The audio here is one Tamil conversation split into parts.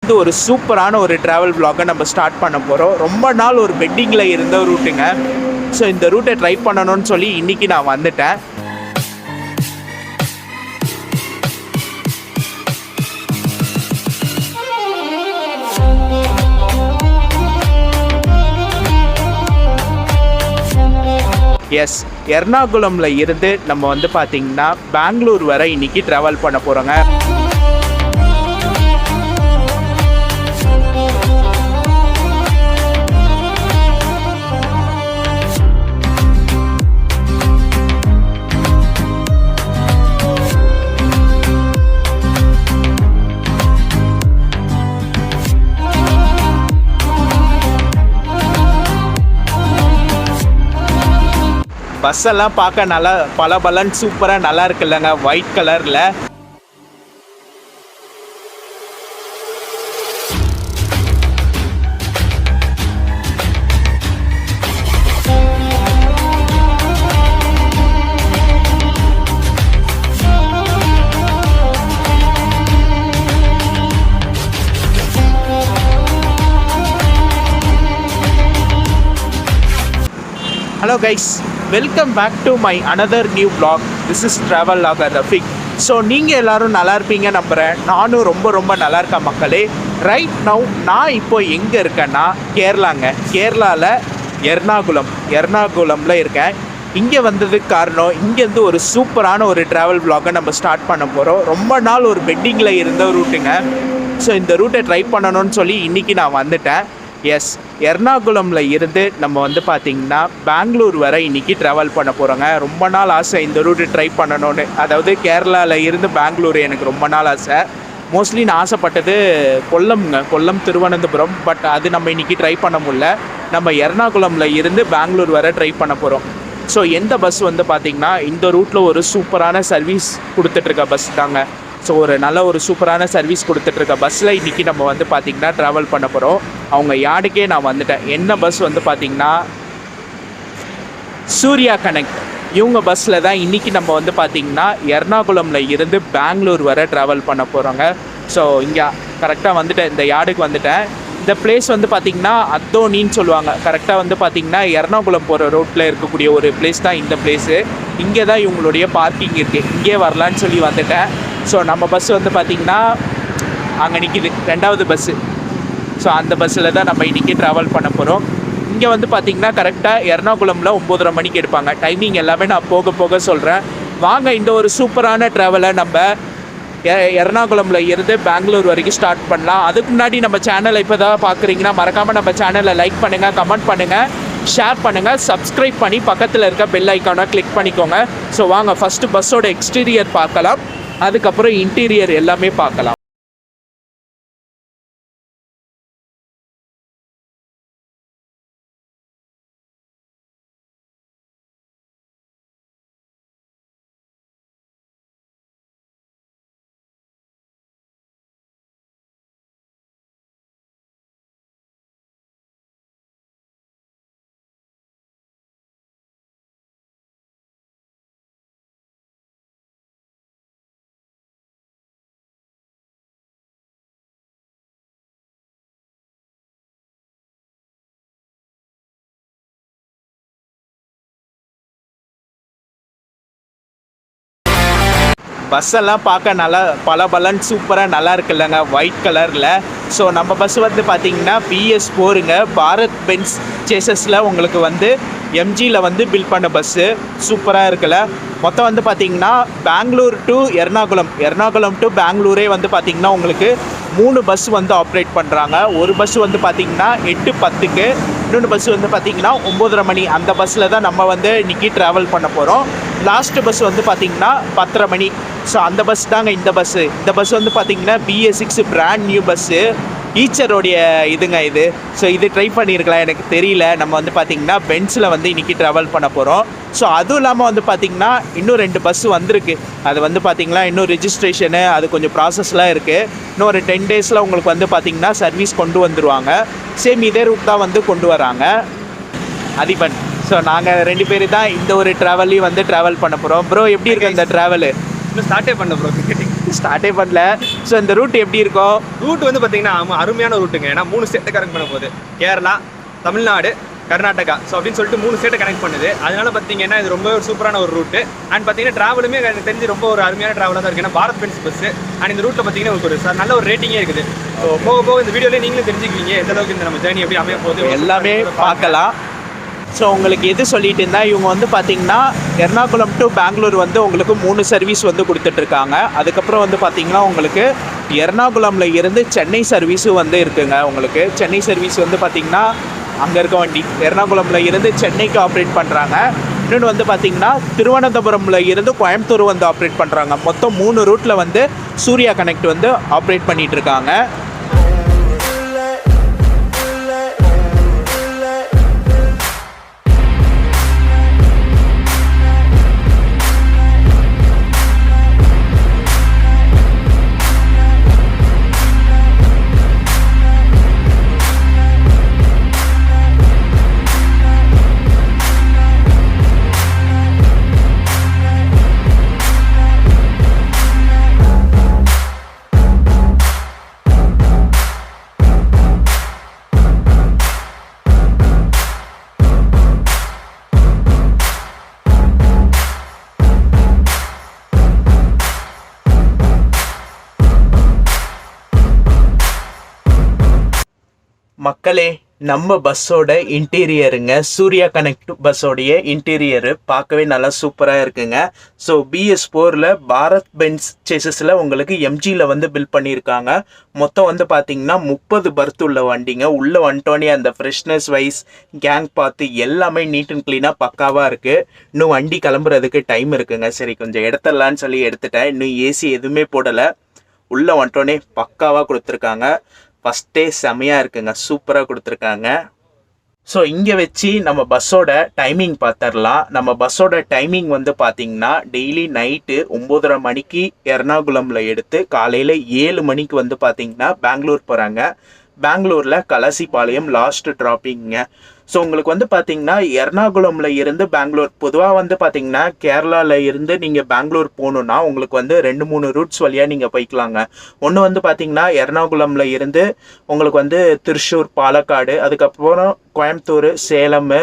இது ஒரு சூப்பரான ஒரு ட்ராவல் vlog நம்ம ஸ்டார்ட் பண்ண போகிறோம். ரொம்ப நாள் ஒரு பெட்டிங்கில் இருந்த ரூட்டுங்க. ஸோ இந்த ரூட்டை ட்ரை பண்ணணும்னு சொல்லி இன்றைக்கி நான் வந்துட்டேன். எஸ், எர்ணாகுளம்ல இருந்து நம்ம வந்து பார்த்திங்கன்னா பெங்களூர் வரை இன்றைக்கி ட்ராவல் பண்ண போகிறோங்க. பஸ் எல்லாம் பார்க்க நல்லா பலபலன்னு சூப்பராக நல்லா இருக்குல்லங்க, ஒயிட் கலரில். Hello guys, welcome back to my another new vlog. This is travel vlogger Rafiq. So நீங்கள் எல்லோரும் நல்லா இருப்பீங்க நம்புகிறேன். நானும் ரொம்ப நல்லா இருக்கேன் மக்களே. ரைட் நவ் நான் இப்போ எங்கே இருக்கேன்னா கேரளாவில் எர்ணாகுளமில் இருக்கேன். இங்கே வந்ததுக்கு காரணம், இங்கேருந்து ஒரு சூப்பரான ஒரு ட்ராவல் vlog நம்ம ஸ்டார்ட் பண்ண போகிறோம். ரொம்ப நாள் ஒரு பெட்டிங்கில் இருந்த ரூட்டுங்க. ஸோ இந்த ரூட்டை ட்ரை பண்ணணும்னு சொல்லி இன்றைக்கி நான் வந்துட்டேன். எஸ், எர்ணாகுளம்ல இருந்து நம்ம வந்து பார்த்திங்கன்னா பெங்களூர் வரை இன்றைக்கி ட்ராவல் பண்ண போகிறோங்க. ரொம்ப நாள் ஆசை இந்த ரூட்டு ட்ரை பண்ணணும்னு. அதாவது கேரளாவில் இருந்து பெங்களூர் எனக்கு ரொம்ப நாள் ஆசை. மோஸ்ட்லி நான் ஆசைப்பட்டது கொல்லம் திருவனந்தபுரம். பட் அது நம்ம இன்றைக்கி ட்ரை பண்ண முடியல. நம்ம எர்ணாகுளம்ல இருந்து பெங்களூர் வரை ட்ரை பண்ண போகிறோம். ஸோ எந்த பஸ் வந்து பார்த்திங்கன்னா இந்த ரூட்டில் ஒரு சூப்பரான சர்வீஸ் கொடுத்துட்ருக்க பஸ் தாங்க. ஸோ ஒரு சூப்பரான சர்வீஸ் கொடுத்துட்ருக்க பஸ்ஸில் இன்றைக்கி நம்ம வந்து பார்த்திங்கன்னா ட்ராவல் பண்ண போகிறோம். அவங்க யார்டுக்கே நான் வந்துட்டேன். என்ன பஸ் வந்து பார்த்திங்கன்னா சூர்யா கனெக்ட். இவங்க பஸ்ஸில் தான் இன்றைக்கி நம்ம வந்து பார்த்திங்கன்னா எர்ணாகுளம்ல இருந்து பெங்களூர் வரை ட்ராவல் பண்ண போகிறோங்க. ஸோ இங்கே கரெக்டாக வந்துட்டேன், இந்த யார்டுக்கு வந்துட்டேன். இந்த பிளேஸ் வந்து பார்த்திங்கன்னா அத்தோனின்னு சொல்லுவாங்க. கரெக்டாக வந்து பார்த்திங்கன்னா எர்ணாகுளம் போகிற ரோட்டில் இருக்கக்கூடிய ஒரு பிளேஸ் தான் இந்த பிளேஸு. இங்கே தான் இவங்களுடைய பார்க்கிங் இருக்குது. இங்கே வரலான்னு சொல்லி வந்துட்டேன். ஸோ நம்ம பஸ் வந்து பார்த்திங்கன்னா அங்கே நிற்கிது, 2வது பஸ்ஸு. ஸோ அந்த பஸ்ஸில் தான் நம்ம இன்றைக்கி ட்ராவல் பண்ண போகிறோம். இங்கே வந்து பார்த்திங்கன்னா கரெக்டாக எர்ணாகுளமில் 9:30 மணிக்கு எடுப்பாங்க. டைமிங் எல்லாமே நான் போக சொல்கிறேன். வாங்க இந்த ஒரு சூப்பரான ட்ராவலை நம்ம எர்ணாகுளம்ல இருந்து பெங்களூர் வரைக்கும் ஸ்டார்ட் பண்ணலாம். அதுக்கு முன்னாடி நம்ம சேனலை இப்போ தான் பார்க்குறீங்கன்னா மறக்காமல் நம்ம சேனலை லைக் பண்ணுங்கள், கமெண்ட் பண்ணுங்கள், ஷேர் பண்ணுங்கள், சப்ஸ்கிரைப் பண்ணி பக்கத்தில் இருக்க பெல் ஐக்கானை கிளிக் பண்ணிக்கோங்க. ஸோ வாங்க ஃபஸ்ட்டு பஸ்ஸோட எக்ஸ்டீரியர் பார்க்கலாம், அதுக்கப்புறம் இன்டீரியர் எல்லாமே பார்க்கலாம். பஸ் எல்லாம் பார்க்க நல்லா பலபலன்னு சூப்பராக நல்லா இருக்குல்லங்க, ஒயிட் கலரில். ஸோ நம்ம பஸ் வந்து பார்த்திங்கன்னா BS4ங்க, பாரத் பென்ஸ் சேசஸில் உங்களுக்கு வந்து MGயில் வந்து பில் பண்ண பஸ்ஸு. சூப்பராக இருக்குல்ல. மொத்தம் வந்து பார்த்திங்கன்னா பெங்களூர் டு எர்ணாகுளம் டு பெங்களூரே வந்து பார்த்திங்கன்னா உங்களுக்கு 3 பஸ் வந்து ஆப்ரேட் பண்ணுறாங்க. ஒரு பஸ் வந்து பார்த்திங்கன்னா 8:10க்கு, இன்னொன்று பஸ் வந்து பார்த்திங்கன்னா 9:30 மணி. அந்த பஸ்ஸில் தான் நம்ம வந்து இன்றைக்கி ட்ராவல் பண்ண போகிறோம். லாஸ்ட்டு பஸ் வந்து பார்த்திங்கன்னா 10:30 மணி. ஸோ அந்த பஸ் தாங்க இந்த பஸ்ஸு. இந்த பஸ் வந்து பார்த்திங்கன்னா BS6 பிராண்ட் நியூ பஸ்ஸு. ஈச்சரோடைய இதுங்க இது. ஸோ இது ட்ரை பண்ணியிருக்கலாம், எனக்கு தெரியல. நம்ம வந்து பார்த்திங்கன்னா பென்ஸில் வந்து இன்றைக்கி ட்ராவல் பண்ண போகிறோம். ஸோ அதுவும் இல்லாமல் வந்து பார்த்திங்கன்னா இன்னும் 2 பஸ்ஸு வந்திருக்கு. அது வந்து பார்த்திங்கன்னா இன்னும் ரிஜிஸ்ட்ரேஷனு அது கொஞ்சம் ப்ராசஸ்லாம் இருக்குது. இன்னும் ஒரு 10 டேஸில் உங்களுக்கு வந்து பார்த்திங்கன்னா சர்வீஸ் கொண்டு வந்துடுவாங்க. சேம் இதே ரூட் தான் வந்து கொண்டு வராங்க. அதிபன். ஸோ நாங்கள் 2 பேர் தான் இந்த ஒரு ட்ராவல்லையும் வந்து ட்ராவல் பண்ண போகிறோம். ப்ரோ எப்படி இருக்கு இந்த ட்ராவலு? இன்னும் ஸ்டார்ட்டே பண்ண ப்ரோ. டிக்கெட்டிங் ஸ்டார்ட்டே பண்ணல. ஸோ இந்த ரூட் எப்படி இருக்கும்? ரூட் வந்து பார்த்தீங்கன்னா அருமையான ரூட்டுங்க. ஏன்னா 3 ஸ்டேட்டை கனெக்ட் பண்ண போகுது. கேரளா, தமிழ்நாடு, கர்நாடகா. ஸோ அப்படின்னு சொல்லிட்டு 3 ஸ்டேட்டை கனெக்ட் பண்ணுது. அதனால பார்த்தீங்கன்னா இது ரொம்ப ஒரு சூப்பரான ஒரு ரூட்டு. அண்ட் பார்த்தீங்கன்னா ட்ராவலுமே எனக்கு தெரிஞ்சு ரொம்ப ஒரு அருமையான ட்ராவலாக தான் இருக்குது. ஏன்னா பாரத் பென்ஸ் பஸ். அண்ட் இந்த ரூட்டில் பார்த்தீங்கன்னா உங்களுக்கு ஒரு நல்ல ஒரு ரேட்டிங்கே இருக்குது. ஸோ போக இந்த வீடியோலேயே நீங்களும் தெரிஞ்சுக்குவீங்க எந்த அளவுக்கு இந்த நம்ம ஜேர்னி எப்படி அமைய போகுது எல்லாமே பார்க்கலாம். ஸோ உங்களுக்கு எது சொல்லிட்டு இருந்தால் இவங்க வந்து பார்த்தீங்கன்னா எர்ணாகுளம் டு பெங்களூர் வந்து உங்களுக்கு 3 சர்வீஸ் வந்து கொடுத்துட்ருக்காங்க. அதுக்கப்புறம் வந்து பார்த்தீங்கன்னா உங்களுக்கு எர்ணாகுளமில் இருந்து சென்னை சர்வீஸும் வந்து இருக்குங்க. உங்களுக்கு சென்னை சர்வீஸ் வந்து பார்த்தீங்கன்னா அங்கே இருக்க வண்டி எர்ணாகுளமில் இருந்து சென்னைக்கு ஆப்ரேட் பண்ணுறாங்க. இன்னொன்று வந்து பார்த்தீங்கன்னா திருவனந்தபுரமில் இருந்து கோயம்புத்தூர் வந்து ஆப்ரேட் பண்ணுறாங்க. மொத்தம் 3 ரூட்டில் வந்து சூர்யா கனெக்ட் வந்து ஆப்ரேட் பண்ணிகிட்டு இருக்காங்க. மக்களே, நம்ம பஸ்ஸோட இன்டீரியருங்க, சூர்யா கனெக்ட் பஸ்ஸோடைய இன்டீரியரு பார்க்கவே நல்லா சூப்பராக இருக்குங்க. ஸோ BS4ல் பாரத் பென்ஸ் சேசஸில் உங்களுக்கு எம்ஜியில் வந்து பில்ட் பண்ணியிருக்காங்க. மொத்தம் வந்து பார்த்தீங்கன்னா 30 பர்த் உள்ள வண்டிங்க. உள்ளே வந்துட்டோன்னே அந்த ஃப்ரெஷ்னஸ் வைஸ் கேங் பார்த்து எல்லாமே நீட் அண்ட் க்ளீனாக பக்காவாக இருக்குது. இன்னும் வண்டி கிளம்புறதுக்கு டைம் இருக்குங்க. சரி கொஞ்சம் எடுத்துடலான்னு சொல்லி எடுத்துட்டேன். இன்னும் ஏசி எதுவுமே போடலை. உள்ளே வந்துட்டோன்னே பக்காவாக கொடுத்துருக்காங்க. ஃபஸ்ட்டே செமையாக இருக்குங்க, சூப்பராக கொடுத்துருக்காங்க. ஸோ இங்கே வச்சு நம்ம பஸ்ஸோட டைமிங் பார்த்துடலாம். நம்ம பஸ்ஸோட டைமிங் வந்து பார்த்திங்கன்னா டெய்லி நைட்டு 9:30 மணிக்கு எர்ணாகுளமில் எடுத்து காலையில் 7 மணிக்கு வந்து பார்த்திங்கன்னா பெங்களூர் போகிறாங்க. பெங்களூரில் கலசிபாளையம் லாஸ்ட் ட்ராப்பிங்க. ஸோ உங்களுக்கு வந்து பார்த்தீங்கன்னா எர்ணாகுளமில் இருந்து பெங்களூர், பொதுவாக வந்து பார்த்தீங்கன்னா கேரளாவில் இருந்து நீங்கள் பெங்களூர் போகணுன்னா உங்களுக்கு வந்து 2-3 ரூட்ஸ் வழியாக நீங்கள் போய்க்கலாங்க. ஒன்று வந்து பார்த்தீங்கன்னா எர்ணாகுளமில் இருந்து உங்களுக்கு வந்து திருச்சூர், பாலக்காடு, அதுக்கப்புறம் கோயம்புத்தூர், சேலம்,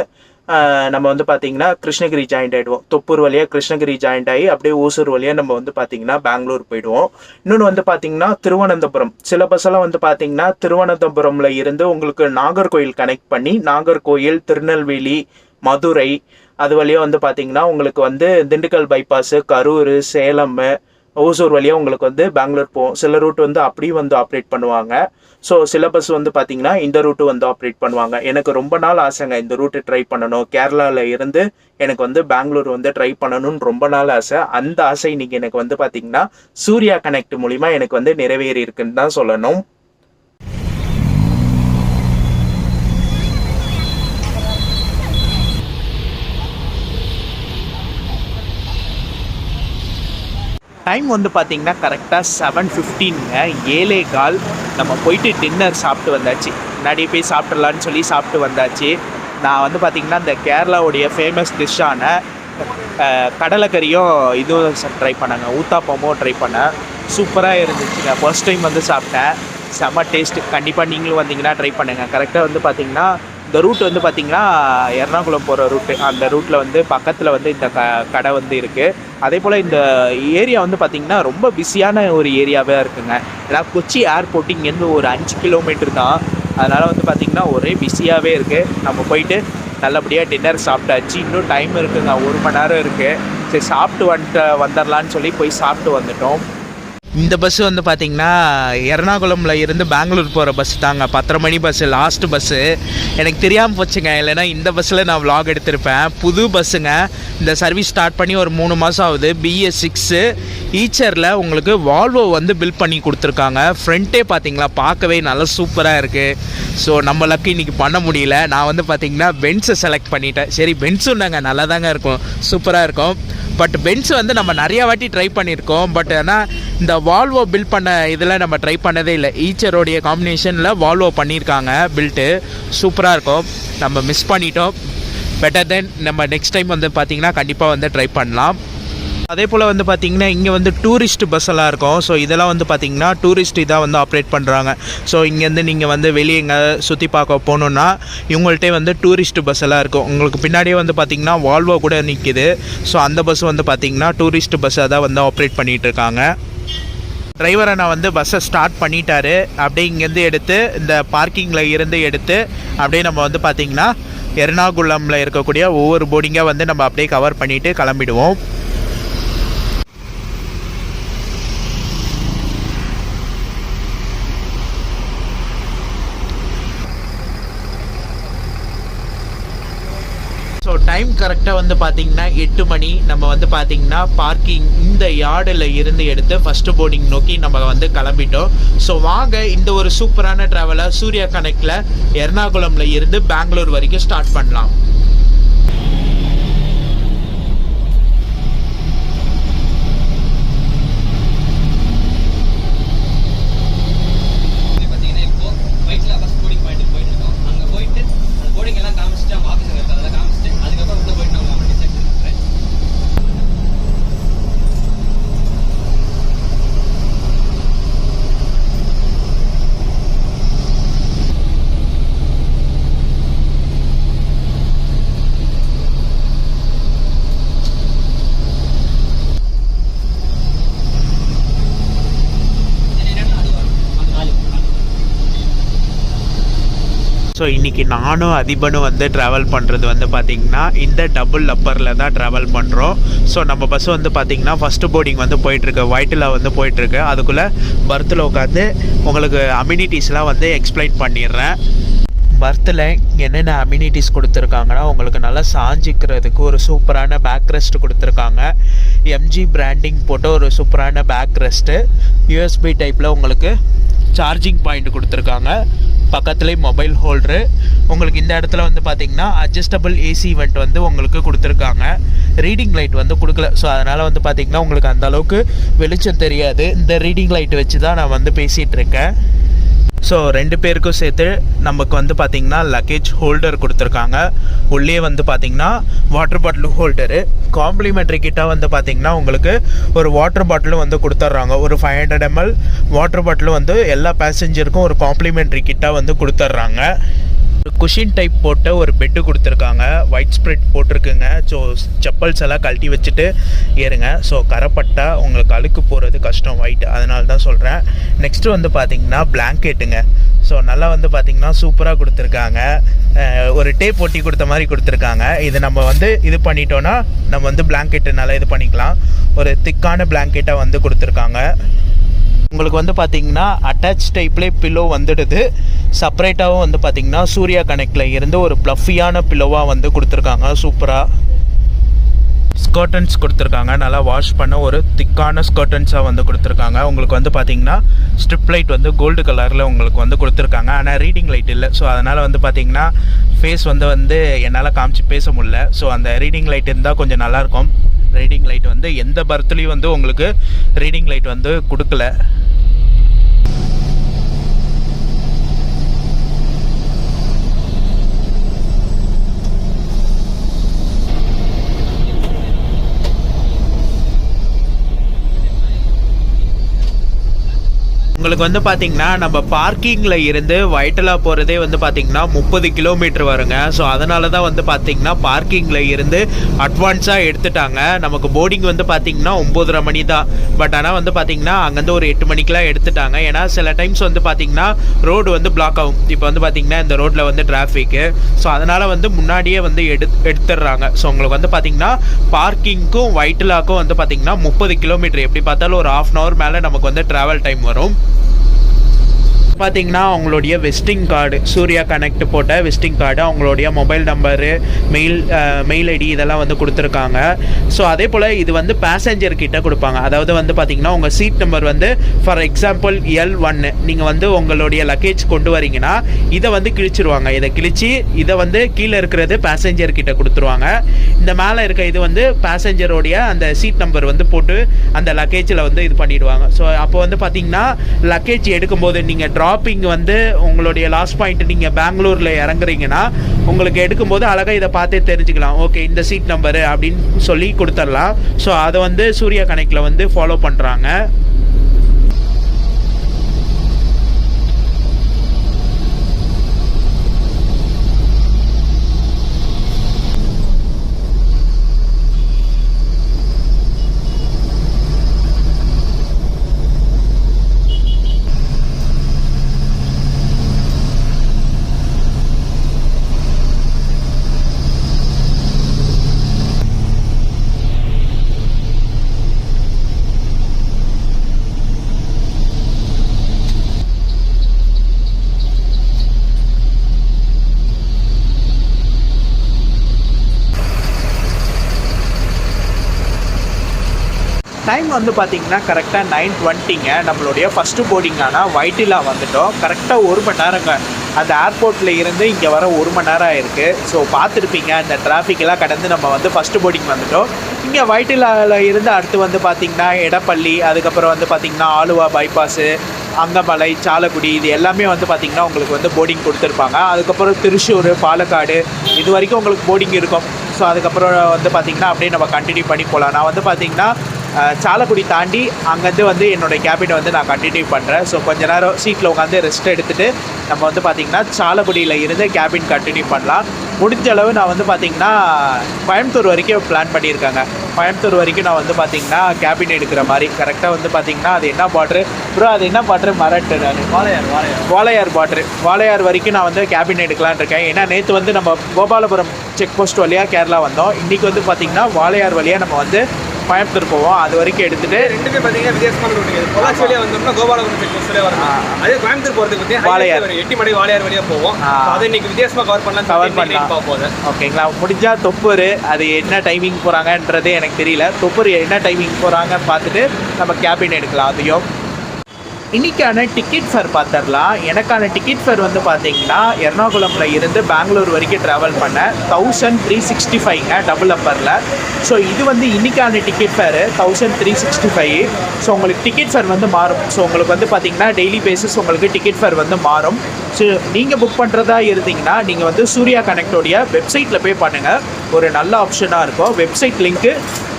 நம்ம வந்து பார்த்தீங்கன்னா கிருஷ்ணகிரி ஜாயிண்ட் ஆகிடுவோம். தொப்பூர் வழியாக கிருஷ்ணகிரி ஜாயிண்ட் ஆகி அப்படியே ஓசூர் வழியாக நம்ம வந்து பார்த்தீங்கன்னா பெங்களூர் போயிடுவோம். இன்னொன்று வந்து பார்த்தீங்கன்னா திருவனந்தபுரம், சில பஸ்ஸெல்லாம் வந்து பார்த்தீங்கன்னா திருவனந்தபுரமில் இருந்து உங்களுக்கு நாகர்கோயில் கனெக்ட் பண்ணி நாகர்கோயில், திருநெல்வேலி, மதுரை அது வழியாக வந்து பார்த்தீங்கன்னா உங்களுக்கு வந்து திண்டுக்கல் பைபாஸு, கரூர், சேலம், ஓசூர் வழியாக உங்களுக்கு வந்து பெங்களூர் போகும். சில ரூட் வந்து அப்படியும் வந்து ஆப்ரேட் பண்ணுவாங்க. ஸோ சில பஸ் வந்து பார்த்தீங்கன்னா இந்த ரூட்டு வந்து ஆப்ரேட் பண்ணுவாங்க. எனக்கு ரொம்ப நாள் ஆசைங்க இந்த ரூட்டு ட்ரை பண்ணணும். கேரளாவில் இருந்து எனக்கு வந்து பெங்களூர் வந்து ட்ரை பண்ணணும்னு ரொம்ப நாள் ஆசை. அந்த ஆசை இன்னைக்கு எனக்கு வந்து பார்த்தீங்கன்னா சூர்யா கனெக்ட் மூலிமா எனக்கு வந்து நிறைவேறி இருக்குன்னு தான் சொல்லணும். டைம் வந்து பார்த்தீங்கன்னா கரெக்டாக 7:15ங்க, 7:15. நம்ம போயிட்டு டின்னர் சாப்பிட்டு வந்தாச்சு. முன்னாடியே போய் சாப்பிட்றலான்னு சொல்லி சாப்பிட்டு வந்தாச்சு. நான் வந்து பார்த்திங்கன்னா இந்த கேரளாவுடைய ஃபேமஸ் டிஷ்ஷான கடலைக்கறியும் இதுவும் ட்ரை பண்ணேங்க, ஊத்தாப்பமும் ட்ரை பண்ணேன். சூப்பராக இருந்துச்சுங்க. ஃபர்ஸ்ட் டைம் வந்து சாப்பிட்டேன், செம்ம டேஸ்ட்டு. கண்டிப்பாக நீங்களும் வந்தீங்கன்னா ட்ரை பண்ணுங்கள். கரெக்டாக வந்து பார்த்திங்கன்னா இந்த ரூட் வந்து பார்த்திங்கன்னா எர்ணாகுளம் போகிற ரூட்டு, அந்த ரூட்டில் வந்து பக்கத்தில் வந்து இந்த கடை வந்து இருக்குது. அதே போல் இந்த ஏரியா வந்து பார்த்திங்கன்னா ரொம்ப பிஸியான ஒரு ஏரியாவே இருக்குங்க. ஏன்னா கொச்சி ஏர்போர்ட் இங்கேருந்து ஒரு 5 கிலோமீட்டர் தான். அதனால் வந்து பார்த்திங்கன்னா ஒரே பிஸியாகவே இருக்குது. நம்ம போயிட்டு நல்லபடியாக டின்னர் சாப்பிட்டாச்சு. இன்னும் டைம் இருக்குங்க, 1 மணி நேரம் இருக்குது. சரி சாப்பிட்டு வந்துடலான்னு சொல்லி போய் சாப்பிட்டு வந்துட்டோம். இந்த பஸ்ஸு வந்து பார்த்திங்கன்னா எர்ணாகுளமில் இருந்து பெங்களூர் போகிற பஸ் தாங்க. 10:30 மணி பஸ்ஸு, லாஸ்ட்டு பஸ்ஸு. எனக்கு தெரியாமல் போச்சுங்க, இல்லைன்னா இந்த பஸ்ஸில் நான் vlog எடுத்திருப்பேன். புது பஸ்ஸுங்க. இந்த சர்வீஸ் ஸ்டார்ட் பண்ணி ஒரு 3 மாதம் ஆகுது. BS6 ஈச்சரில் உங்களுக்கு வால்வோ வந்து பில்ட் பண்ணி கொடுத்துருக்காங்க. ஃப்ரண்ட்டே பார்த்திங்களா பார்க்கவே நல்லா சூப்பராக இருக்குது. ஸோ நம்ம லக்கு இன்றைக்கி பண்ண முடியல. நான் வந்து பார்த்திங்கன்னா பென்ஸை செலக்ட் பண்ணிட்டேன். சரி பென்ஸும் நாங்கள் நல்லா தாங்க இருக்கும், சூப்பராக இருக்கும். பட் பென்ஸ் வந்து நம்ம நிறையா வாட்டி ட்ரை பண்ணியிருக்கோம். பட் ஆனால் இந்த வால்வோ பில்ட் பண்ண இதில் நம்ம ட்ரை பண்ணதே இல்லை. ஈச்சரோடைய காம்பினேஷனில் வால்வோ பண்ணியிருக்காங்க பில்ட்டு, சூப்பராக இருக்கும். நம்ம மிஸ் பண்ணிட்டோம். பெட்டர் தென் நம்ம நெக்ஸ்ட் டைம் வந்து பார்த்திங்கன்னா கண்டிப்பாக வந்து ட்ரை பண்ணலாம். அதே போல் வந்து பார்த்திங்கன்னா இங்கே வந்து டூரிஸ்ட் பஸ் எல்லாம் இருக்கும். ஸோ இதெல்லாம் வந்து பார்த்திங்கன்னா டூரிஸ்ட் இதாக வந்து ஆப்ரேட் பண்ணுறாங்க. ஸோ இங்கேருந்து நீங்கள் வந்து வெளியே எங்கே சுற்றி பார்க்க போகணுன்னா இவங்கள்ட்டே வந்து டூரிஸ்ட் பஸ் எல்லாம் இருக்கும். உங்களுக்கு பின்னாடியே வந்து பார்த்திங்கன்னா வால்வோ கூட நிற்கிது. ஸோ அந்த பஸ் வந்து பார்த்திங்கன்னா டூரிஸ்ட் பஸ்ஸை தான் வந்து ஆப்ரேட் பண்ணிகிட்டு இருக்காங்க. டிரைவரை நான் வந்து பஸ்ஸை ஸ்டார்ட் பண்ணிட்டாரு. அப்படியே இங்கேருந்து எடுத்து இந்த பார்க்கிங்கில் இருந்து எடுத்து அப்படியே நம்ம வந்து பார்த்திங்கன்னா எர்ணாகுளமில் இருக்கக்கூடிய ஒவ்வொரு போர்டிங்காக வந்து நம்ம அப்படியே கவர் பண்ணிவிட்டு கிளம்பிடுவோம். ஸோ டைம் கரெக்டாக வந்து பார்த்திங்கன்னா 8 மணி. நம்ம வந்து பார்த்திங்கன்னா பார்க்கிங் இந்த யார்டில் இருந்து எடுத்து ஃபஸ்ட்டு போர்டிங் நோக்கி நம்ம வந்து கிளம்பிட்டோம். ஸோ வாங்க இந்த ஒரு சூப்பரான ட்ராவலை சூர்யா கனெக்டில் எர்ணாகுளமில் இருந்து பெங்களூர் வரைக்கும் ஸ்டார்ட் பண்ணலாம். ஸோ இன்றைக்கி நானும் அதிபனும் வந்து ட்ராவல் பண்ணுறது வந்து பார்த்திங்கன்னா இந்த டபுள் அப்பரில் தான் ட்ராவல் பண்ணுறோம். ஸோ நம்ம பஸ் வந்து பார்த்திங்கன்னா ஃபஸ்ட்டு போர்டிங் வந்து போயிட்டுருக்கு, ஒயிட்டில் வந்து போயிட்டுருக்கு. அதுக்குள்ளே பர்த்தில் உட்காந்து உங்களுக்கு அம்யூனிட்டிஸ்லாம் வந்து எக்ஸ்பிளைன் பண்ணிடுறேன். பர்த்தில் என்னென்ன அம்யூனிட்டிஸ் கொடுத்துருக்காங்கன்னா உங்களுக்கு நல்லா சாஞ்சிக்கிறதுக்கு ஒரு சூப்பரான பேக் ரெஸ்ட் கொடுத்துருக்காங்க. எம்ஜி பிராண்டிங் போட்ட ஒரு சூப்பரான பேக் ரெஸ்ட்டு. யூஎஸ்பி டைப்பில் உங்களுக்கு சார்ஜிங் பாயிண்ட் கொடுத்துருக்காங்க. பக்கத்துலேயே மொபைல் ஹோல்டரு. உங்களுக்கு இந்த இடத்துல வந்து பார்த்திங்கன்னா அட்ஜஸ்டபிள் ஏசி வெண்ட் வந்து உங்களுக்கு கொடுத்துருக்காங்க. ரீடிங் லைட் வந்து கொடுக்கல. ஸோ அதனால் வந்து பார்த்திங்கன்னா உங்களுக்கு அந்த அளவுக்கு வெளிச்சம் தெரியாது. இந்த ரீடிங் லைட் வச்சு தான் நான் வந்து பேசிகிட்டு இருக்கேன். ஸோ 2 பேருக்கும் சேர்த்து நமக்கு வந்து பார்த்திங்கன்னா லக்கேஜ் ஹோல்டர் கொடுத்துருக்காங்க. உள்ளே வந்து பார்த்திங்கன்னா வாட்டர் பாட்டில் ஹோல்டரு. காம்ப்ளிமெண்ட்ரி கிட்ட வந்து பார்த்திங்கன்னா உங்களுக்கு ஒரு வாட்டர் பாட்டிலும் வந்து கொடுத்துட்றாங்க. ஒரு 500 ml வாட்டர் பாட்டிலும் வந்து எல்லா பேசஞ்சருக்கும் ஒரு காம்ப்ளிமெண்ட்ரி கிட்ட வந்து கொடுத்துட்றாங்க. ஒரு குஷின் டைப் போட்ட ஒரு பெட்டு கொடுத்துருக்காங்க. ஒயிட் ஸ்ப்ரெட் போட்டிருக்குங்க. ஸோ செப்பல்ஸ் எல்லாம் கழட்டி வச்சுட்டு ஏறுங்க. ஸோ கரைப்பட்டா உங்களுக்கு அழுக்கு போகிறது கஷ்டம் ஒயிட், அதனால தான் சொல்கிறேன். நெக்ஸ்ட்டு வந்து பார்த்திங்கன்னா பிளாங்கெட்டுங்க. ஸோ நல்லா வந்து பார்த்திங்கன்னா சூப்பராக கொடுத்துருக்காங்க. ஒரு டேப் ஒட்டி கொடுத்த மாதிரி கொடுத்துருக்காங்க. இது நம்ம வந்து இது பண்ணிட்டோன்னா நம்ம வந்து பிளாங்கெட்டு நல்லா இது பண்ணிக்கலாம். ஒரு திக்கான பிளாங்கெட்டாக வந்து கொடுத்துருக்காங்க. உங்களுக்கு வந்து பார்த்திங்கன்னா அட்டாச் டைப்லேயே பில்லோ வந்துடுது. செப்பரேட்டாகவும் வந்து பார்த்திங்கன்னா சூர்யா கனெக்டில் இருந்து ஒரு ப்ளஃபியான பில்லோவாக வந்து கொடுத்துருக்காங்க. சூப்பராக ஸ்கர்டன்ஸ் கொடுத்துருக்காங்க. நல்லா வாஷ் பண்ண ஒரு திக்கான ஸ்கர்டன்ஸாக வந்து கொடுத்துருக்காங்க. உங்களுக்கு வந்து பார்த்திங்கன்னா ஸ்ட்ரிப் லைட் வந்து கோல்டு கலரில் உங்களுக்கு வந்து கொடுத்துருக்காங்க. ஆனால் ரீடிங் லைட் இல்லை. ஸோ அதனால் வந்து பார்த்திங்கன்னா ஃபேஸ் வந்து என்னால் காமிச்சு பேச முடியல. ஸோ அந்த ரீடிங் லைட் இருந்தால் கொஞ்சம் நல்லாயிருக்கும். ரீடிங் லைட் வந்து எந்த பர்த்லேயும் வந்து உங்களுக்கு ரீடிங் லைட் வந்து கொடுக்கல. உங்களுக்கு வந்து பார்த்திங்கன்னா நம்ம பார்க்கிங்கில் இருந்து வைட்டலா போகிறதே வந்து பார்த்திங்கன்னா 30 கிலோமீட்டர் வருங்க. ஸோ அதனால தான் வந்து பார்த்திங்கன்னா பார்க்கிங்கில் இருந்து அட்வான்ஸாக எடுத்துட்டாங்க. நமக்கு போர்டிங் வந்து பார்த்திங்கன்னா 9:30 மணி தான். பட் ஆனால் வந்து பார்த்திங்கன்னா அங்கேருந்து ஒரு 8 மணிக்கெலாம் எடுத்துட்டாங்க. ஏன்னா சில டைம்ஸ் வந்து பார்த்திங்கன்னா ரோடு வந்து பிளாக் ஆகும். இப்போ வந்து பார்த்திங்கன்னா இந்த ரோட்டில் வந்து டிராஃபிக்கு. ஸோ அதனால் வந்து முன்னாடியே வந்து எடுத்துடுறாங்க. ஸோ உங்களுக்கு வந்து பார்த்திங்கன்னா பார்க்கிங்க்கும் வைட்டலாக்கும் வந்து பார்த்திங்கன்னா 30 கிலோமீட்டர் எப்படி பார்த்தாலும் ஒரு 1/2 hour மேலே நமக்கு வந்து ட்ராவல் டைம் வரும். பார்த்தீங்கன்னா அவங்களுடைய விசிட்டிங் கார்டு, சூர்யா கனெக்ட் போட்ட விசிட்டிங் கார்டு, அவங்களுடைய மொபைல் நம்பரு, மெயில் ஐடி இதெல்லாம் வந்து கொடுத்துருக்காங்க. ஸோ அதே போல் இது வந்து பேசஞ்சர் கிட்ட கொடுப்பாங்க. அதாவது வந்து பார்த்திங்கன்னா உங்கள் சீட் நம்பர் வந்து ஃபார் எக்ஸாம்பிள் L1 நீங்கள் வந்து உங்களுடைய லக்கேஜ் கொண்டு வரீங்கன்னா இதை வந்து கிழிச்சிருவாங்க. இதை கிழிச்சு இதை வந்து கீழே இருக்கிறது பேசஞ்சர் கிட்ட கொடுத்துருவாங்க. இந்த மேலே இருக்க இது வந்து பேசஞ்சரோடைய அந்த சீட் நம்பர் வந்து போட்டு அந்த லக்கேஜில் வந்து இது பண்ணிடுவாங்க. ஸோ அப்போ வந்து பார்த்திங்கன்னா லக்கேஜ் எடுக்கும்போது நீங்கள் ட்ராப் ஸ்டாப்பிங் வந்து உங்களுடைய லாஸ்ட் பாயிண்ட் நீங்கள் பெங்களூரில் இறங்குறீங்கன்னா உங்களுக்கு எடுக்கும்போது அழகாக இதை பார்த்தே தெரிஞ்சுக்கலாம். ஓகே, இந்த சீட் நம்பரு அப்படின்னு சொல்லி கொடுத்துடலாம். ஸோ அதை வந்து சூர்யா கனெக்டில் வந்து ஃபாலோ பண்ணுறாங்க. டைம் வந்து பார்த்திங்கன்னா கரெக்டாக 9:20ங்க. நம்மளுடைய ஃபஸ்ட்டு போர்டிங்கான வைட்டிலா வந்துட்டோம். கரெக்டாக 1 மணி நேரங்க. அந்த ஏர்போர்ட்டில் இருந்து இங்கே வர 1 மணி நேரம் ஆயிருக்கு. ஸோ பார்த்துருப்பீங்க, அந்த டிராஃபிக்கெல்லாம் கடந்து நம்ம வந்து ஃபஸ்ட்டு போர்டிங் வந்துட்டோம். இங்கே வைட்டிலாவில் இருந்து அடுத்து வந்து பார்த்திங்கன்னா எடப்பள்ளி, அதுக்கப்புறம் வந்து பார்த்திங்கன்னா ஆலுவா பைபாஸு, அங்கமலை, சாலக்குடி, இது எல்லாமே வந்து பார்த்திங்கன்னா உங்களுக்கு வந்து போர்டிங் கொடுத்துருப்பாங்க. அதுக்கப்புறம் திருச்சூர், பாலக்காடு, இது வரைக்கும் உங்களுக்கு போர்டிங் இருக்கும். ஸோ அதுக்கப்புறம் வந்து பார்த்திங்கன்னா அப்படியே நம்ம கண்டினியூ பண்ணி போகலாம். நான் வந்து பார்த்திங்கன்னா சாலக்குடி தாண்டி அங்கேருந்து வந்து என்னோடய கேபினை வந்து நான் கண்டினியூ பண்ணுறேன். ஸோ கொஞ்ச நேரம் சீட்டில் உட்காந்து ரெஸ்ட் எடுத்துகிட்டு நம்ம வந்து பார்த்திங்கன்னா சாலக்குடியில் இருந்து கேபின் கண்டினியூ பண்ணலாம். முடிஞ்ச அளவு நான் வந்து பார்த்திங்கன்னா கோயம்புத்தூர் வரைக்கும் பிளான் பண்ணியிருக்காங்க. கோயம்புத்தூர் வரைக்கும் நான் வந்து பார்த்திங்கன்னா கேபின் எடுக்கிற மாதிரி கரெக்டாக வந்து பார்த்திங்கன்னா அது என்ன பாட்ரு ப்ரோ, அது என்ன பாட்ரு மரட்டு, நான் வாளையார் பாட்ரு, வாளையார் வரைக்கும் நான் வந்து கேபின் எடுக்கலான் இருக்கேன். ஏன்னா நேற்று வந்து நம்ம கோபாலபுரம் செக் போஸ்ட் வழியாக கேரளா வந்தோம். இன்றைக்கி வந்து பார்த்திங்கன்னா வாளையார் வழியாக நம்ம வந்து கோயம்புத்தூர் போவோம். அது வரைக்கும் எடுத்துட்டு ரெண்டுமே பார்த்தீங்கன்னா வித்தியாசமான ரூட்டுங்க. பொள்ளாச்சி வழியாக வந்தோம்னா கோபாலபுரம் செக் போஸ்ட் வழியாக வரணும். அதே கோயம்புத்தூர் போகிறதுக்கு பற்றி வாளையார், எட்டிமடை வாளையார் வழியாக போவோம். அதை இன்னைக்கு வித்தியாசமாக கவர் பண்ணலாம். ஓகேங்களா? முடிஞ்சா தொப்பூர் அது என்ன டைமிங் போகிறாங்கன்றது எனக்கு தெரியல. தொப்பூர் என்ன டைமிங் போகிறாங்கன்னு பார்த்துட்டு நம்ம கேபின் எடுக்கலாம். அதையும் இன்றைக்கான டிக்கெட் ஃபேர் பார்த்துடலாம். எனக்கான டிக்கெட் ஃபேர் வந்து பார்த்தீங்கன்னா எர்ணாகுளமில் இருந்து பெங்களூர் வரைக்கும் ட்ராவல் பண்ணேன். 1365ங்க டபுள் அப்பரில். ஸோ இது வந்து இன்றைக்கான டிக்கெட் ஃபேரு 1365. ஸோ உங்களுக்கு டிக்கெட் ஃபேர் வந்து மாறும். ஸோ உங்களுக்கு வந்து பார்த்தீங்கன்னா டெய்லி பேசிஸ் உங்களுக்கு டிக்கெட் ஃபேர் வந்து மாறும். ஸோ நீங்கள் புக் பண்ணுறதா இருந்தீங்கன்னா நீங்கள் வந்து சூர்யா கனெக்டோடைய வெப்சைட்டில் போய் பண்ணுங்கள். ஒரு நல்ல ஆப்ஷனாக இருக்கும். வெப்சைட் லிங்க்கு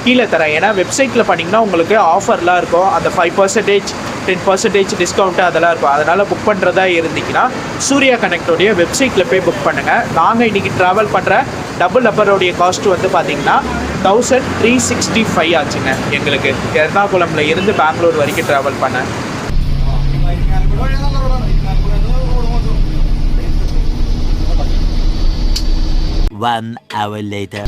கீழே தரேன். ஏன்னா வெப்சைட்டில் பண்ணிங்கன்னா உங்களுக்கு ஆஃபர்லாம் இருக்கும். அந்த 5%, 10% டிஸ்கவுண்ட்டு அதெல்லாம் இருக்கும். அதனால் புக் பண்ணுறதா இருந்தீங்கன்னா சூர்யா கனெக்டோடைய வெப்சைட்டில் போய் புக் பண்ணுங்கள். நாங்கள் இன்றைக்கி ட்ராவல் பண்ணுற டபுள் அப்பரோடைய காஸ்ட் வந்து பார்த்திங்கன்னா 1365 ஆச்சுங்க எங்களுக்கு, எர்ணாகுளமில் இருந்து பெங்களூர் வரைக்கும் ட்ராவல் பண்ணேன். One hour later.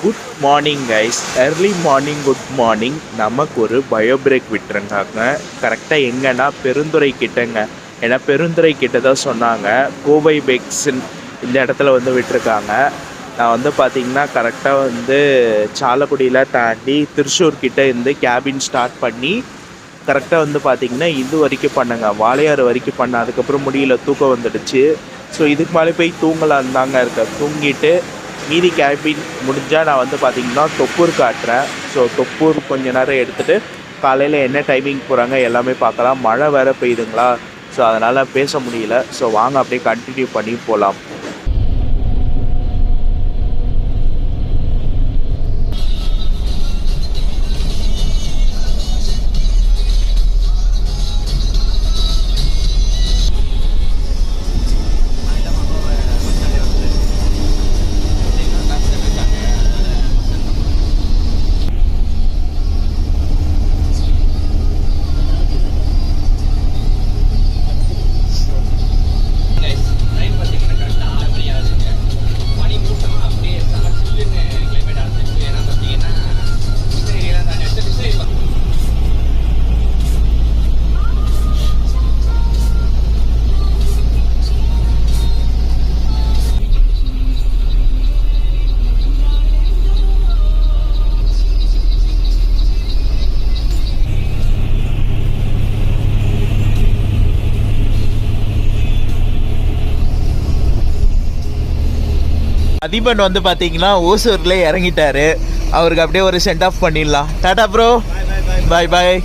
Good morning guys, early morning good morning. நமக்கு ஒரு பயோ பிரேக் விட்டுருங்காங்க. கரெக்டாக எங்கன்னா பெருந்துறை கிட்டங்க. ஏன்னா பெருந்துறை கிட்ட தான் சொன்னாங்க கோவை பேக்ஸின் இந்த இடத்துல வந்து விட்டுருக்காங்க. நான் வந்து பார்த்திங்கன்னா கரெக்டாக வந்து சாலக்குடியில் தாண்டி திருச்சூர் கிட்டே இருந்து கேபின் ஸ்டார்ட் பண்ணி கரெக்டாக வந்து பார்த்திங்கன்னா இது வரைக்கும் பண்ணேங்க, வாளையாறு வரைக்கும் பண்ணேன். அதுக்கப்புறம் முடியல, தூக்கம் வந்துடுச்சு. ஸோ இதுக்கு மேலே போய் தூங்கலாம் தாங்க இருக்கேன். தூங்கிட்டு மீதி கேபின் முடிஞ்சால் நான் வந்து பார்த்திங்கன்னா தொப்பூர் காட்டுறேன். ஸோ தொப்பூர் கொஞ்ச நேரம் எடுத்துகிட்டு காலையில் என்ன டைமிங் போகிறாங்க எல்லாமே பார்க்கலாம். மழை வேறு பெய்யுதுங்களா, ஸோ அதனால் பேச முடியல. ஸோ வாங்க அப்படியே கண்டினியூ பண்ணி போகலாம். அதிபன் வந்து பார்த்தீங்கன்னா ஓசூர்லேயே இறங்கிட்டாரு. அவருக்கு அப்படியே ஒரு சென்ட் ஆஃப் பண்ணிடலாம். டாடா ப்ரோ, பாய் பாய்.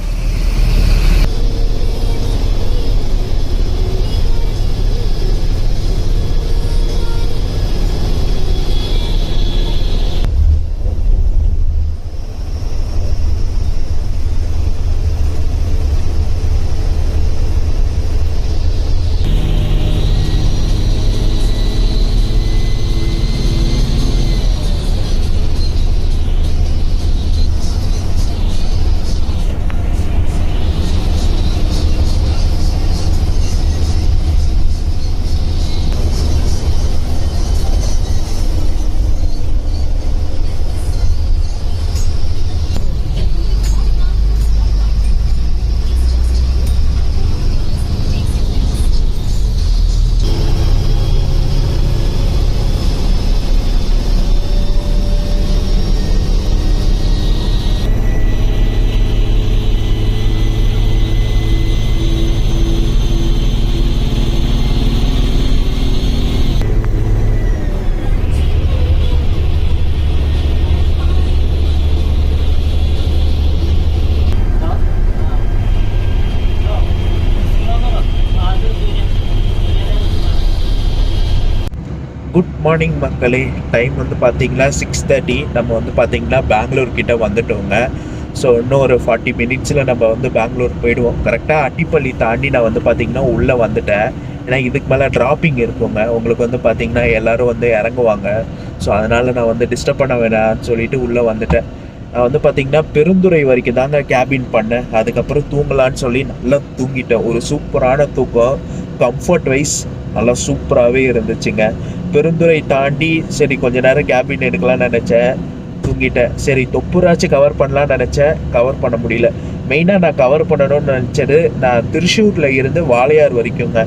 குட் மார்னிங் மக்களே. டைம் வந்து பார்த்தீங்கன்னா 6:30. நம்ம வந்து பார்த்தீங்கன்னா பெங்களூர் கிட்டே வந்துட்டோங்க. ஸோ இன்னும் ஒரு 40 மினிட்ஸில் நம்ம வந்து பெங்களூர் போயிடுவோம். கரெக்டாக அட்டிப்பள்ளி தாண்டி நான் வந்து பார்த்திங்கன்னா உள்ளே வந்துட்டேன். ஏன்னா இதுக்கு மேலே ட்ராப்பிங் இருக்குங்க. உங்களுக்கு வந்து பார்த்திங்கன்னா எல்லோரும் வந்து இறங்குவாங்க. ஸோ அதனால் நான் வந்து டிஸ்டர்ப் பண்ண வேணாம்னு சொல்லிட்டு உள்ளே வந்துட்டேன். நான் வந்து பார்த்திங்கன்னா பெருந்துறை வரைக்கும் தாங்க கேபின் பண்ணேன். அதுக்கப்புறம் தூங்கலான்னு சொல்லி நல்லா தூங்கிட்டேன். ஒரு சூப்பரான தூக்கம், கம்ஃபர்ட் வைஸ் நல்லா சூப்பராகவே இருந்துச்சுங்க. பெருந்துறை தாண்டி சரி கொஞ்ச நேரம் கேபின் எடுக்கலாம்னு நினச்சேன், தூங்கிட்டேன். சரி தொப்பூராச்சும் கவர் பண்ணலான்னு நினச்சேன், கவர் பண்ண முடியல. மெயினாக நான் கவர் பண்ணணும்னு நினச்சது நான் திருச்சூரில் இருந்து வாளையார் வரைக்குங்க.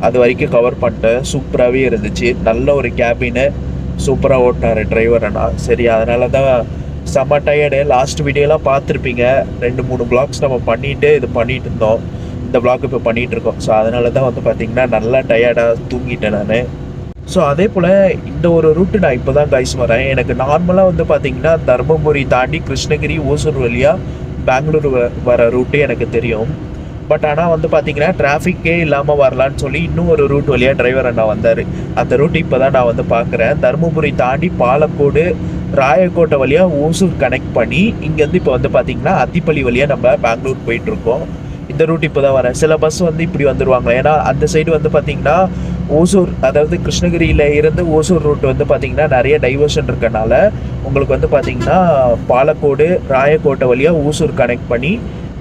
அது வரைக்கும் கவர் பண்ணிட்டேன். சூப்பராகவே இருந்துச்சு. நல்ல ஒரு கேபின்னு சூப்பராக ஓட்டினார் டிரைவர் அண்ணா. சரி அதனால தான் செம்ம டயர்டு. லாஸ்ட் வீடியோலாம் பார்த்துருப்பீங்க. 2-3 பிளாக்ஸ் நம்ம பண்ணிட்டு இது பண்ணிகிட்டு இருந்தோம். இந்த பிளாக் இப்போ பண்ணிகிட்டு இருக்கோம். ஸோ அதனால தான் வந்து பார்த்திங்கன்னா நல்லா டயர்டாக தூங்கிட்டேன் நான். ஸோ அதே போல் இந்த ஒரு ரூட்டு நான் இப்போ தான் கைஸ் வரேன். எனக்கு நார்மலாக வந்து பார்த்திங்கன்னா தர்மபுரி தாண்டி கிருஷ்ணகிரி ஓசூர் வழியாக பெங்களூர் வர ரூட்டு எனக்கு தெரியும். பட் ஆனால் வந்து பார்த்திங்கன்னா டிராஃபிக்கே இல்லாமல் வரலான்னு சொல்லி இன்னும் ஒரு ரூட் வழியாக டிரைவர் அண்ணா வந்தார். அந்த ரூட் இப்போ தான் நான் வந்து பார்க்குறேன். தர்மபுரி தாண்டி பாலக்கோடு ராயக்கோட்டை வழியாக ஓசூர் கனெக்ட் பண்ணி இங்கேருந்து இப்போ வந்து பார்த்திங்கன்னா அத்திப்பள்ளி வழியாக நம்ம பெங்களூர் போயிட்டுருக்கோம். இந்த ரூட் இப்போ தான் வரேன். சில பஸ் வந்து இப்படி வந்துடுவாங்க. ஏன்னா அந்த சைடு வந்து பார்த்திங்கன்னா ஓசூர், அதாவது கிருஷ்ணகிரியில் இருந்து ஓசூர் ரூட் வந்து பார்த்திங்கன்னா நிறைய டைவர்ஷன் இருக்கனால உங்களுக்கு வந்து பார்த்திங்கன்னா பாலக்கோடு ராயக்கோட்டை வழியாக ஓசூர் கனெக்ட் பண்ணி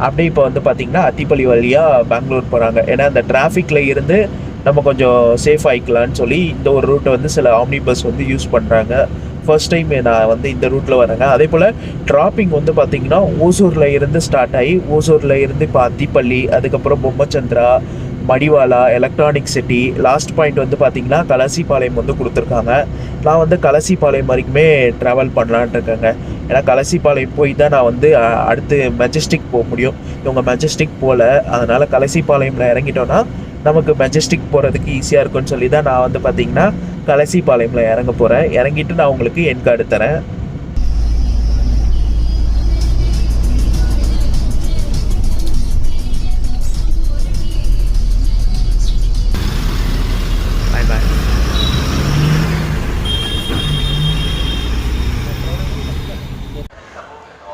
அப்படியே இப்போ வந்து பார்த்திங்கன்னா அத்திப்பள்ளி வழியாக பெங்களூர் போகிறாங்க. ஏன்னா அந்த டிராஃபிக்கில் இருந்து நம்ம கொஞ்சம் சேஃப் ஆகிக்கலான்னு சொல்லி இந்த ஒரு ரூட்டை வந்து சில ஆம்னி பஸ் வந்து யூஸ் பண்ணுறாங்க. ஃபர்ஸ்ட் டைம் நான் வந்து இந்த ரூட்டில் வரேங்க. அதே போல் ட்ராப்பிங் வந்து பார்த்திங்கன்னா ஓசூரில் இருந்து ஸ்டார்ட் ஆகி ஓசூரில் இருந்து இப்போ அத்திப்பள்ளி, அதுக்கப்புறம் Bommasandra, Madiwala, Electronic City, last point வந்து பார்த்திங்கன்னா கலசிபாளையம் வந்து கொடுத்துருக்காங்க. நான் வந்து கலசிபாளையம் வரைக்குமே ட்ராவல் பண்ணலான் இருக்கேங்க. ஏன்னா கலசிபாளையம் போய் தான் நான் வந்து அடுத்து மெஜஸ்டிக் போக முடியும். இவங்க மெஜஸ்டிக் போகல, அதனால் கலசிபாளையமில் இறங்கிட்டோன்னா நமக்கு மெஜஸ்டிக் போகிறதுக்கு ஈஸியாக இருக்குன்னு சொல்லி தான் நான் வந்து பார்த்திங்கன்னா கலசிபாளையமில் இறங்க போகிறேன். இறங்கிட்டு நான் உங்களுக்கு என் கார்டு தரேன்.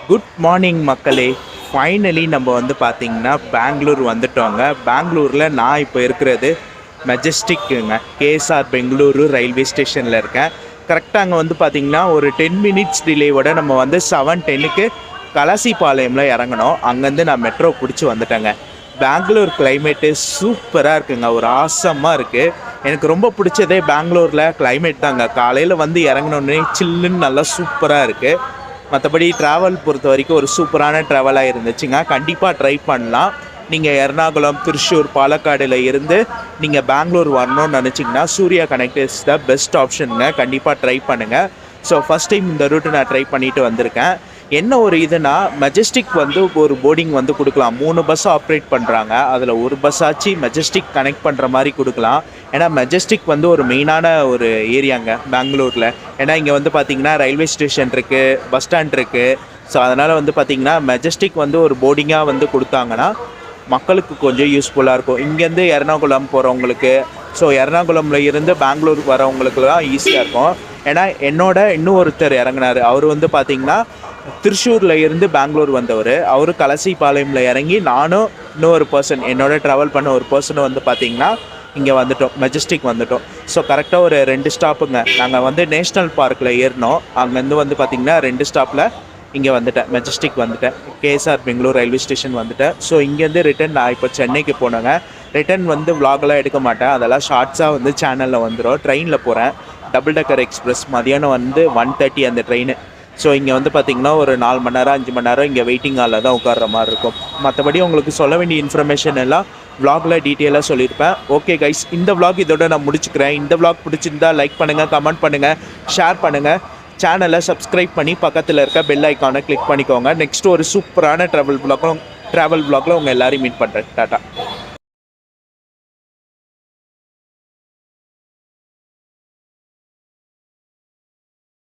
குட் மார்னிங் மக்களே. ஃபைனலி நம்ம வந்து பார்த்திங்கன்னா பெங்களூர் வந்துட்டோங்க. பெங்களூரில் நான் இப்போ இருக்கிறது மெஜஸ்டிக்குங்க. கேஎஸ்ஆர் பெங்களூரு ரயில்வே ஸ்டேஷனில் இருக்கேன். கரெக்டாக அங்கே வந்து பார்த்திங்கன்னா ஒரு 10 மினிட்ஸ் டிலேவோட நம்ம வந்து 7:10க்கு கலசிபாளையமில் இறங்கணும். அங்கேருந்து நான் மெட்ரோ பிடிச்சி வந்துட்டேங்க. பெங்களூர் கிளைமேட்டு சூப்பராக இருக்குங்க, ஒரு ஆசமாக இருக்குது. எனக்கு ரொம்ப பிடிச்சதே பெங்களூரில் கிளைமேட் தாங்க. காலையில் வந்து இறங்கினோடனே சில்லுன்னு நல்லா சூப்பராக இருக்குது. மற்றபடி ட்ராவல் பொறுத்த வரைக்கும் ஒரு சூப்பரான ட்ராவலாக இருந்துச்சுங்க. கண்டிப்பாக ட்ரை பண்ணலாம். நீங்கள் எர்ணாகுளம், திருச்சூர், பாலக்காடில் இருந்து நீங்கள் பெங்களூர் வரணும்னு நினச்சிங்கன்னா Surya Connect is the best ஆப்ஷனுங்க. கண்டிப்பாக ட்ரை பண்ணுங்கள். ஸோ ஃபஸ்ட் டைம் இந்த ரூட்டு நான் ட்ரை பண்ணிவிட்டு வந்திருக்கேன். என்ன ஒரு இதுனா, மெஜஸ்டிக் வந்து ஒரு போர்டிங் வந்து கொடுக்கலாம். 3 பஸ் ஆப்ரேட் பண்ணுறாங்க. அதில் ஒரு பஸ் ஆச்சு மெஜஸ்டிக் கனெக்ட் பண்ணுற மாதிரி கொடுக்கலாம். ஏன்னா மெஜஸ்டிக் வந்து ஒரு மெயினான ஒரு ஏரியாங்க பெங்களூரில். ஏன்னா இங்கே வந்து பார்த்திங்கன்னா ரயில்வே ஸ்டேஷன் இருக்குது, பஸ் ஸ்டாண்ட் இருக்குது. ஸோ அதனால் வந்து பார்த்திங்கன்னா மெஜஸ்டிக் வந்து ஒரு போர்டிங்காக வந்து கொடுத்தாங்கன்னா மக்களுக்கு கொஞ்சம் யூஸ்ஃபுல்லாக இருக்கும். இங்கேருந்து எர்ணாகுளம் போகிறவங்களுக்கு, ஸோ எர்ணாகுளமில் இருந்து பெங்களூர் வரவங்களுக்குலாம் ஈஸியாக இருக்கும். ஏன்னா என்னோட இன்னும் ஒருத்தர் இறங்கினார். அவர் வந்து பார்த்திங்கன்னா திருச்சூரில் இருந்து பெங்களூர் வந்தவர். அவர் கலசிபாளையமில் இறங்கி நானும் இன்னொரு பர்சன், என்னோட ட்ராவல் பண்ண ஒரு பர்சனை வந்து பார்த்திங்கன்னா இங்கே வந்துட்டோம், மெஜஸ்டிக் வந்துட்டோம். ஸோ கரெக்டாக ஒரு 2 ஸ்டாப்புங்க. நாங்கள் வந்து நேஷ்னல் பார்க்கில் ஏறினோம். அங்கேருந்து வந்து பார்த்திங்கன்னா 2 ஸ்டாப்பில் இங்கே வந்துட்டேன், மெஜஸ்டிக் வந்துட்டேன். கேஎஸ்ஆர் பெங்களூர் ரயில்வே ஸ்டேஷன் வந்துட்டேன். ஸோ இங்கேருந்து ரிட்டன் நான் இப்போ சென்னைக்கு போனேங்க. ரிட்டன் வந்து vlogலாம் எடுக்க மாட்டேன், அதெல்லாம் ஷார்ட்ஸாக வந்து சேனலில் வந்துடும். ட்ரெயினில் போகிறேன், டபுள் டெக்கர் எக்ஸ்பிரஸ். மதியானம் வந்து 1:30 அந்த ட்ரெயின். ஸோ இங்கே வந்து பார்த்திங்கன்னா ஒரு 4 மணி நேரம் 5 மணி நேரம் இங்கே வெயிட்டிங் ஹாலில் தான் உட்கார்ற மாதிரி இருக்கும். மற்றபடி உங்களுக்கு சொல்ல வேண்டிய இன்ஃபர்மேஷன் எல்லாம் vlogல டீட்டெயிலாக சொல்லியிருப்பேன். ஓகே கைஸ், இந்த vlog இதோட நான் முடிச்சுக்கிறேன். இந்த vlog பிடிச்சிருந்தா லைக் பண்ணுங்கள், கமெண்ட் பண்ணுங்கள், ஷேர் பண்ணுங்கள். சேனலை சப்ஸ்கிரைப் பண்ணி பக்கத்தில் இருக்க பெல் ஐக்கானை கிளிக் பண்ணிக்கோங்க. நெக்ஸ்ட் ஒரு சூப்பரான ட்ராவல் vlogல உங்கள் எல்லாரையும் மீட் பண்ணுறேன். டாட்டா.